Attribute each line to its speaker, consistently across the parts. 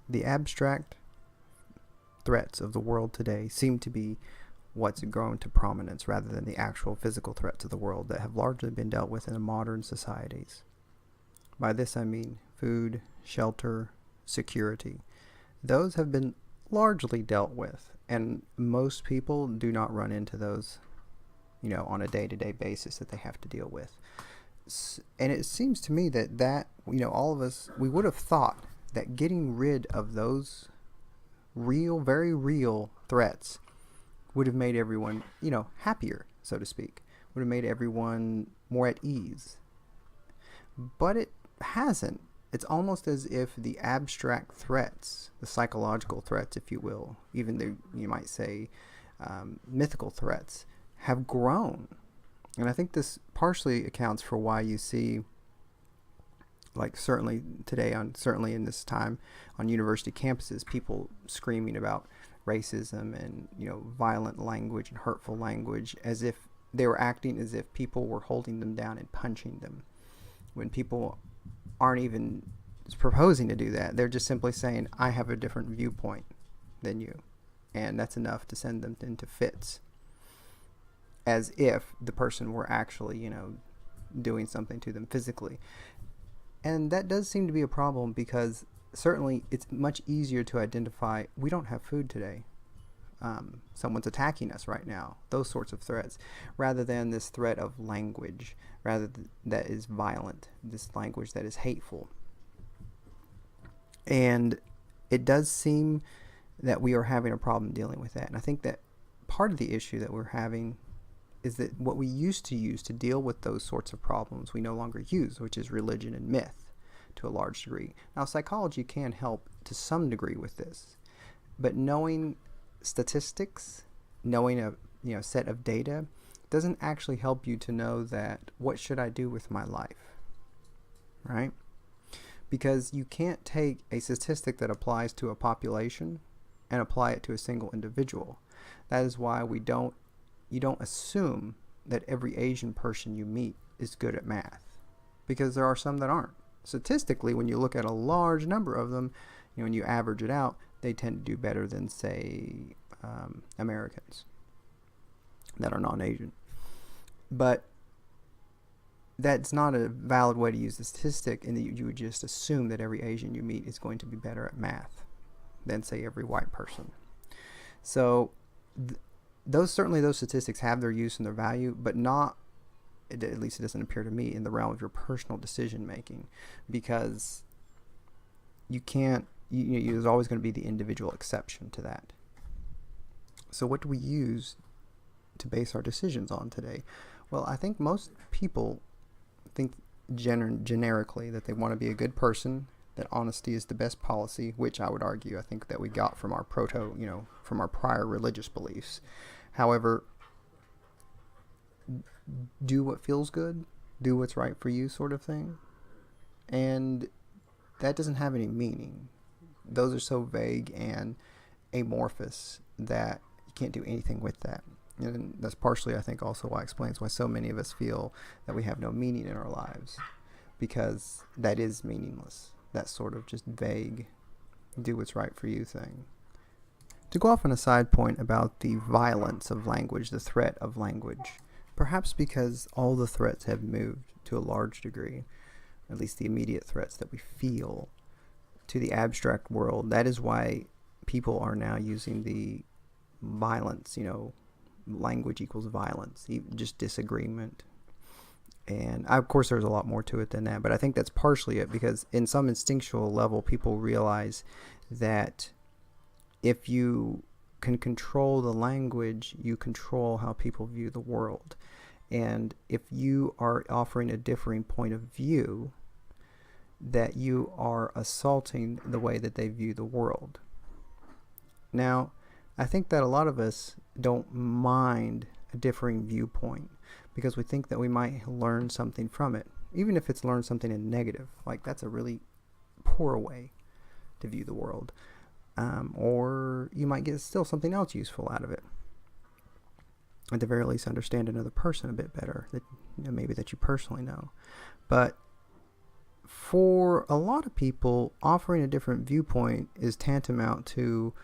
Speaker 1: the abstract threats of the world today seem to be what's grown to prominence rather than the actual physical threats of the world that have largely been dealt with in modern societies. By this I mean food, shelter, security. Those have been largely dealt with, and most people do not run into those, on a day-to-day basis that they have to deal with. And it seems to me that all of us, we would have thought that getting rid of those real, very real threats would have made everyone, happier, so to speak. Would have made everyone more at ease. But it hasn't. It's almost as if the abstract threats, the psychological threats, if you will, even the, you might say, mythical threats, have grown. And I think this partially accounts for why you see, like certainly today, certainly in this time, on university campuses, people screaming about racism and violent language and hurtful language, as if they were acting as if people were holding them down and punching them, when people aren't even proposing to do that. They're just simply saying, I have a different viewpoint than you, and that's enough to send them into fits, as if the person were actually doing something to them physically. And that does seem to be a problem, because certainly it's much easier to identify, we don't have food today, someone's attacking us right now, those sorts of threats, rather than this threat of language, that is violent, this language that is hateful. And it does seem that we are having a problem dealing with that. And I think that part of the issue that we're having is that what we used to use to deal with those sorts of problems we no longer use, which is religion and myth to a large degree. Now, psychology can help to some degree with this, but knowing statistics, knowing a set of data, doesn't actually help you to know that what should I do with my life, right? Because you can't take a statistic that applies to a population and apply it to a single individual. That is why you don't assume that every Asian person you meet is good at math, because there are some that aren't. Statistically, when you look at a large number of them, when you average it out, they tend to do better than, say, Americans that are non-Asian. But that's not a valid way to use the statistic, and you would just assume that every Asian you meet is going to be better at math than, say, every white person. So those statistics have their use and their value, but not, at least it doesn't appear to me, in the realm of your personal decision making, because you can't, there's always going to be the individual exception to that. So what do we use to base our decisions on today? Well, I think most people think generically that they want to be a good person, that honesty is the best policy, which I would argue I think that we got from our from our prior religious beliefs. However, do what feels good, do what's right for you, sort of thing. And that doesn't have any meaning. Those are so vague and amorphous that you can't do anything with that. And that's partially, I think, also why it explains why so many of us feel that we have no meaning in our lives, because that is meaningless. That sort of just vague, do what's right for you thing. To go off on a side point about the violence of language, the threat of language, perhaps because all the threats have moved to a large degree, at least the immediate threats that we feel, to the abstract world. That is why people are now using the violence, language equals violence, just disagreement. And of course there's a lot more to it than that, but I think that's partially it, because in some instinctual level people realize that if you can control the language, you control how people view the world. And if you are offering a differing point of view, that you are assaulting the way that they view the world. Now, I think that a lot of us don't mind a differing viewpoint, because we think that we might learn something from it, even if it's learned something in negative. Like, that's a really poor way to view the world. Or you might get still something else useful out of it. At the very least, understand another person a bit better, that maybe that you personally know. But For a lot of people, offering a different viewpoint is tantamount to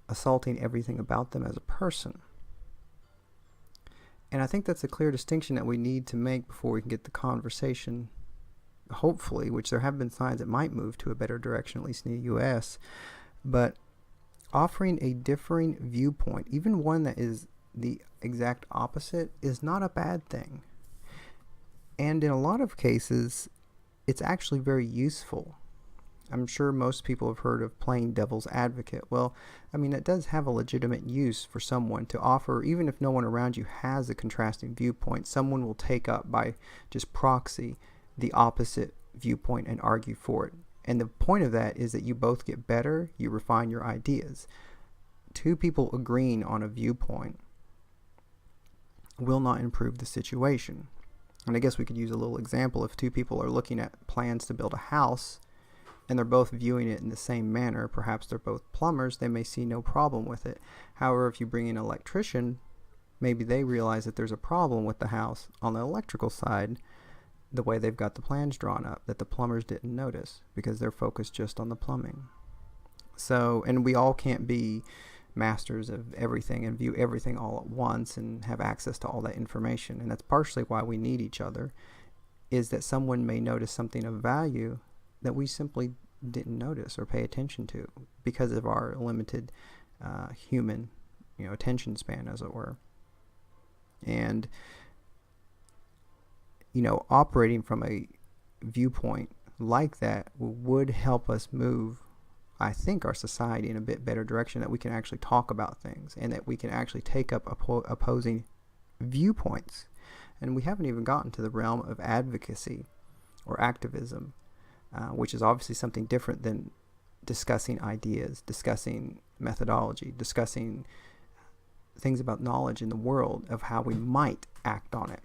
Speaker 1: assaulting everything about them as a person. And I think that's a clear distinction that we need to make before we can get the conversation, hopefully, which there have been signs it might move to a better direction, at least in the U.S., but offering a differing viewpoint, even one that is the exact opposite, is not a bad thing. And in a lot of cases, it's actually very useful. I'm sure most people have heard of playing devil's advocate. Well, I mean, it does have a legitimate use for someone to offer, even if no one around you has a contrasting viewpoint, someone will take up by just proxy the opposite viewpoint and argue for it. And the point of that is that you both get better, you refine your ideas. Two people agreeing on a viewpoint will not improve the situation. And I guess we could use a little example. If two people are looking at plans to build a house and they're both viewing it in the same manner, perhaps they're both plumbers, they may see no problem with it. However, if you bring in an electrician, maybe they realize that there's a problem with the house on the electrical side, the way they've got the plans drawn up, that the plumbers didn't notice because they're focused just on the plumbing. So, and we all can't be masters of everything and view everything all at once and have access to all that information. And that's partially why we need each other, is that someone may notice something of value that we simply didn't notice or pay attention to because of our limited human, attention span, as it were. And, operating from a viewpoint like that would help us move, I think, our society in a bit better direction, that we can actually talk about things and that we can actually take up opposing viewpoints. And we haven't even gotten to the realm of advocacy or activism, which is obviously something different than discussing ideas, discussing methodology, discussing things about knowledge in the world of how we might act on it.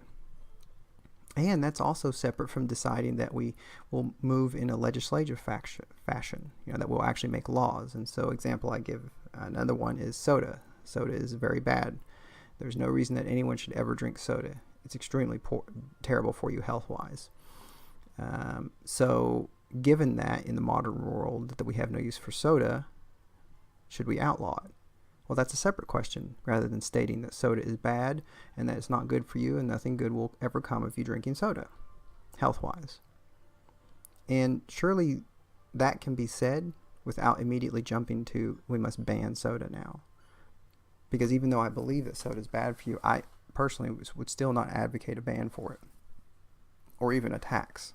Speaker 1: And that's also separate from deciding that we will move in a legislative fashion, that we'll actually make laws. And so example I give, another one is soda. Soda is very bad. There's no reason that anyone should ever drink soda. It's extremely terrible for you health-wise. So given that in the modern world that we have no use for soda, should we outlaw it? Well, that's a separate question, rather than stating that soda is bad and that it's not good for you and nothing good will ever come of you drinking soda, health-wise. And surely that can be said without immediately jumping to, we must ban soda now. Because even though I believe that soda is bad for you, I personally would still not advocate a ban for it, or even a tax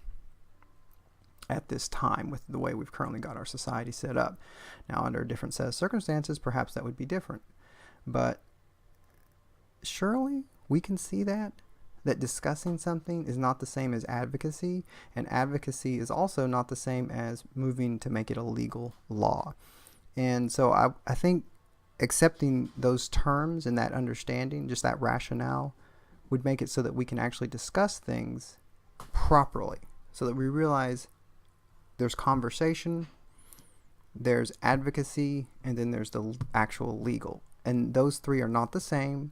Speaker 1: at this time with the way we've currently got our society set up. Now, under a different set of circumstances, perhaps that would be different. But surely we can see that discussing something is not the same as advocacy, and advocacy is also not the same as moving to make it a legal law. And so I think accepting those terms and that understanding, just that rationale, would make it so that we can actually discuss things properly, so that we realize there's conversation, there's advocacy, and then there's the actual legal. And those three are not the same,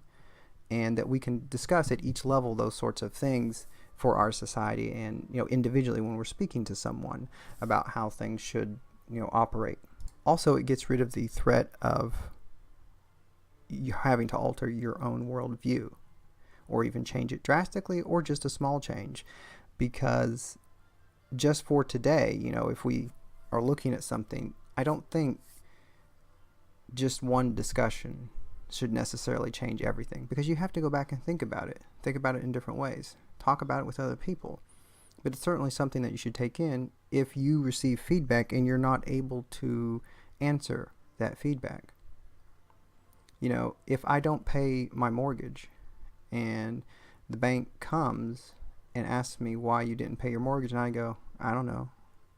Speaker 1: and that we can discuss at each level those sorts of things for our society and, individually when we're speaking to someone about how things should, operate. Also, it gets rid of the threat of you having to alter your own worldview or even change it drastically or just a small change, because just for today, if we are looking at something, I don't think just one discussion should necessarily change everything, because you have to go back and think about it in different ways, talk about it with other people. But it's certainly something that you should take in if you receive feedback and you're not able to answer that feedback. If I don't pay my mortgage and the bank comes and asks me why you didn't pay your mortgage, and I go, I don't know.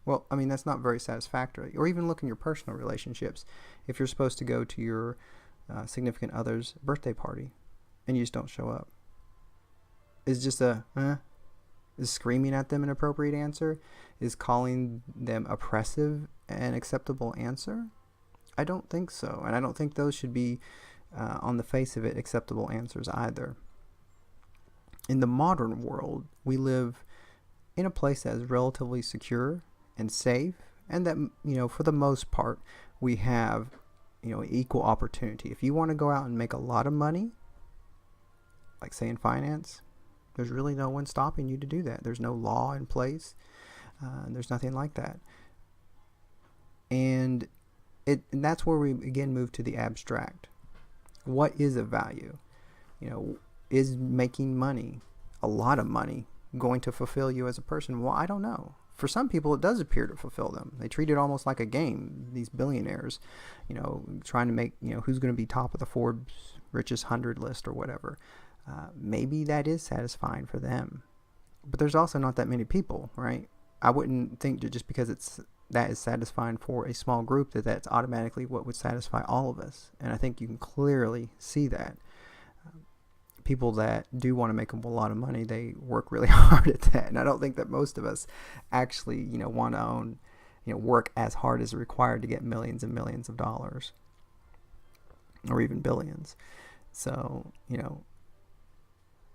Speaker 1: Well, I mean, that's not very satisfactory. Or even look in your personal relationships. If you're supposed to go to your significant other's birthday party and you just don't show up, is just is screaming at them an appropriate answer? Is calling them oppressive an acceptable answer? I don't think so. And I don't think those should be, on the face of it, acceptable answers either. In the modern world, we live in a place that is relatively secure and safe, and that, for the most part, we have, equal opportunity. If you want to go out and make a lot of money, like say in finance, there's really no one stopping you to do that. There's no law in place. There's nothing like that. And that's where we again move to the abstract. What is of value? Is making money, a lot of money, going to fulfill you as a person? Well, I don't know. For some people, it does appear to fulfill them. They treat it almost like a game. These billionaires, trying to make, who's going to be top of the Forbes richest 100 list or whatever. Maybe that is satisfying for them. But there's also not that many people, right? I wouldn't think that just because that is satisfying for a small group that's automatically what would satisfy all of us. And I think you can clearly see that. People that do want to make a lot of money, they work really hard at that. And I don't think that most of us actually, want to work as hard as required to get millions and millions of dollars, or even billions. So,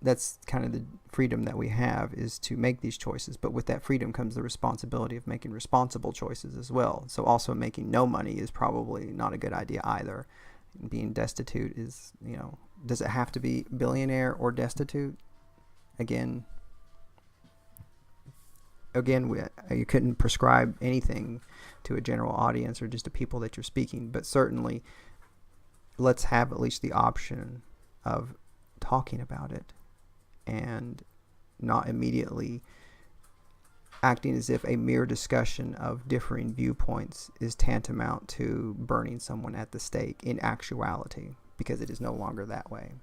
Speaker 1: that's kind of the freedom that we have, is to make these choices. But with that freedom comes the responsibility of making responsible choices as well. So also making no money is probably not a good idea either. Being destitute is, does it have to be billionaire or destitute? Again, you couldn't prescribe anything to a general audience or just to people that you're speaking, but certainly let's have at least the option of talking about it and not immediately acting as if a mere discussion of differing viewpoints is tantamount to burning someone at the stake in actuality, because it is no longer that way.